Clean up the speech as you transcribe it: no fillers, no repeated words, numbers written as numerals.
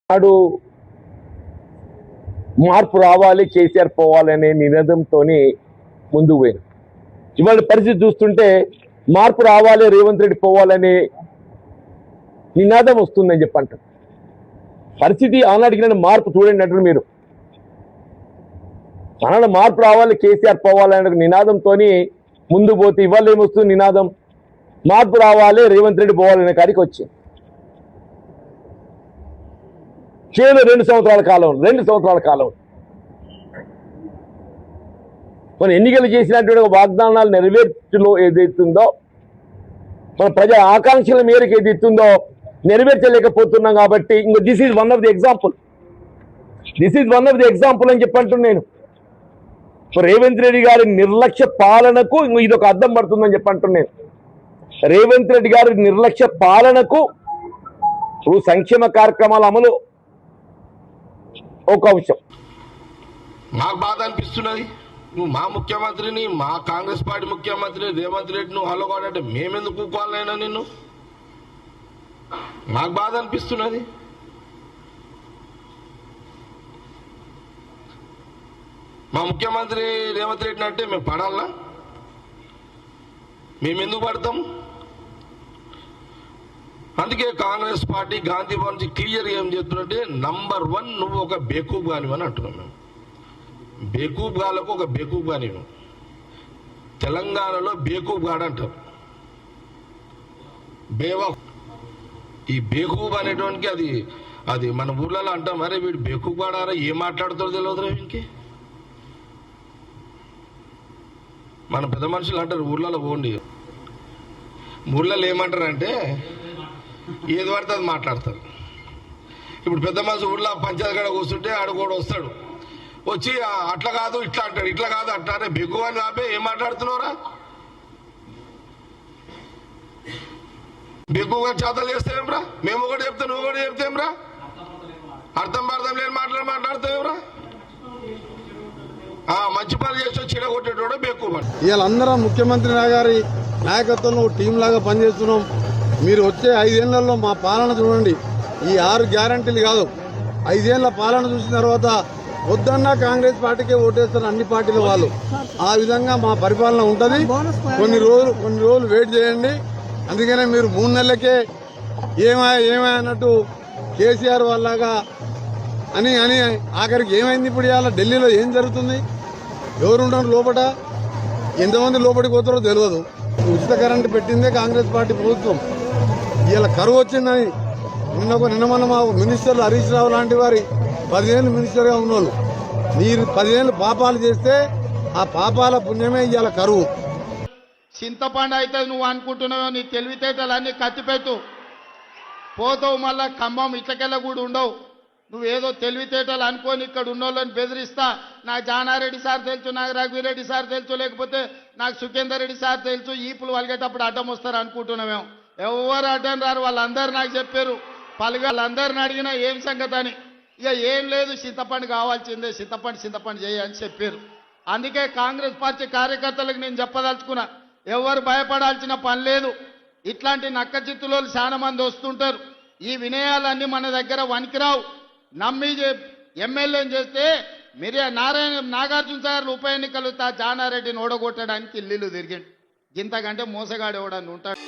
నాడు మార్పు రావాలి, కేసీఆర్ పోవాలనే నినాదంతో ముందుకు పోయింది. ఇవాళ పరిస్థితి చూస్తుంటే మార్పు రావాలి, రేవంత్ రెడ్డి పోవాలనే నినాదం వస్తుందని చెప్పంటారు. పరిస్థితి ఆనాడికి మార్పు చూడండి అంటారు మీరు. ఆనాడు మార్పు రావాలి, కేసీఆర్ పోవాలనే నినాదంతో ముందు పోతే ఇవాళ ఏమొస్తుంది నినాదం? మార్పు రావాలి, రేవంత్ రెడ్డి పోవాలనే కాడికి వచ్చింది. కేవలం 2 సంవత్సరాల కాలం మన ఎన్నికలు చేసినటువంటి వాగ్దానాలు నెరవేర్చులో ఏదైతుందో, మన ప్రజల ఆకాంక్షల మేరకు ఏదైతుందో నెరవేర్చలేకపోతున్నాం. కాబట్టి ఇంకో this is one of the example అని చెప్పంటున్నాను నేను. రేవంత్ రెడ్డి గారి నిర్లక్ష్య పాలనకు ఇదొక అద్దం పడుతుందని చెప్పంటున్నాను. రేవంత్ రెడ్డి గారి నిర్లక్ష్య పాలనకు సంక్షేమ కార్యక్రమాల అమలు ఒక అంశం. నాకు బాధ అనిపిస్తున్నది. నువ్వు మా ముఖ్యమంత్రిని, మా కాంగ్రెస్ పార్టీ ముఖ్యమంత్రి రేవంత్ రెడ్డి నువ్వు హలోగాడంటే మేమెందుకు కూకోవాలైనా నిన్ను? నాకు బాధ అనిపిస్తున్నది. మా ముఖ్యమంత్రి రేవంత్ రెడ్డిని అంటే మేము పడాలా? మేమెందుకు పడతాం? అందుకే కాంగ్రెస్ పార్టీ గాంధీ భవన్ నుంచి క్లియర్ ఏం చెప్తున్నట్టే, నంబర్ 1 నువ్వు ఒక బేకూబ్ కానివని అంటున్నాం. మేము బేకూబ్ గాలకు ఒక బేకూబ్ కాని, తెలంగాణలో బేకూబ్ గాడు అంటారు. ఈ బేకూబ్ అనేటువంటి అది మన ఊర్లలో అంటాం. మరే వీడు బేకూబ్ గాడారా, ఏం మాట్లాడుతారో తెలియదురా వీనికి. మన పెద్ద మనుషులు అంటారు ఊర్లలో పోండి, ఊర్లలో ఏమంటారంటే ఏది పడితే అది మాట్లాడతారు. ఇప్పుడు పెద్ద మనిషి ఊళ్ళో పంచాయతీ కాడ కూర్చుంటే ఆడు కూడా వస్తాడు, వచ్చి అట్లా కాదు ఇట్లా అంటాడు, ఇట్లా కాదు అట్లా అంటే బెగ్గు అని ఆపే ఏం మాట్లాడుతున్నావురా? బెగ్గుగా చేతలు చేస్తేమరా? మేము ఒకటి చెప్తే నువ్వు ఒకటి చెప్తేమరా? అర్థం లేని మాట్లాడతావేమరా? మంచి పని చేసి చిడగొట్టేటోడు బెగ్గు పని. ఇవాళ అందరం ముఖ్యమంత్రి గారి నాయకత్వంలో టీం లాగా పనిచేస్తున్నాం. మీరు వచ్చే 5 ఏళ్లలో మా పాలన చూడండి. ఈ 6 గ్యారంటీలు కాదు, 5 ఏళ్ల పాలన చూసిన తర్వాత వద్దన్నా కాంగ్రెస్ పార్టీకే ఓటేస్తారు అన్ని పార్టీల వాళ్ళు. ఆ విధంగా మా పరిపాలన ఉంటుంది. కొన్ని రోజులు వెయిట్ చేయండి. అందుకనే మీరు 3 నెలలకే ఏమా అన్నట్టు కేసీఆర్ వాళ్ళగా అని ఆఖరికి ఏమైంది? ఇప్పుడు ఇవాళ ఢిల్లీలో ఏం జరుగుతుంది? ఎవరుంటారు లోపల? ఎంతమంది లోపలికి పోతారో తెలియదు. ఉచిత కరెంటు పెట్టిందే కాంగ్రెస్ పార్టీ ప్రభుత్వం. ఇలా కరువు వచ్చిందని నిన్న మొన్న మా మినిస్టర్లు హరీష్ రావు లాంటి వారి 10 ఏళ్ళు మినిస్టర్గా ఉన్నోళ్ళు, మీరు 10 ఏళ్ళు పాపాలు చేస్తే ఆ పాపాల పుణ్యమే ఇవాళ కరువు. చింతపండు అయితే నువ్వు అనుకుంటున్నావు, నీ తెలివితేటలన్నీ కత్తిపెట్టు పోతావు. మళ్ళా ఖమ్మం ఇట్లకెళ్ళ కూడా ఉండవు. నువ్వేదో తెలివితేటలు అనుకోని ఇక్కడ ఉన్నోళ్ళని బెదిరిస్తా. నాకు జానారెడ్డి సార్ తెలుసు, నాకు రఘువీరెడ్డి సార్ తెలుసు, లేకపోతే నాకు సుఖేందర్ రెడ్డి సార్ తెలుసు, ఈపులు వలిగేటప్పుడు అడ్డం వస్తారు అనుకుంటున్నామేమో. ఎవరు అడ్డం రారు, వాళ్ళందరూ నాకు చెప్పారు. వాళ్ళందరిని అడిగినా ఏం సంగతి అని. ఇక ఏం లేదు, చింతపండు కావాల్సిందే, చింతపండు చేయని చెప్పారు. అందుకే కాంగ్రెస్ పార్టీ కార్యకర్తలకు నేను చెప్పదలుచుకున్నా, ఎవరు భయపడాల్సిన పని లేదు. ఇట్లాంటి నక్క చిత్తులో చాలా మంది వస్తుంటారు. ఈ వినయాలన్నీ మన దగ్గర వనికిరావు. నమ్మి ఎమ్మెల్యేని చేస్తే నాగార్జున సాగర్ ఉప ఎన్నికలు జానారెడ్డిని ఓడగొట్టడానికి ఇల్లు తిరిగిండు. ఇంతకంటే మోసగాడు ఎవడని ఉంటాడు?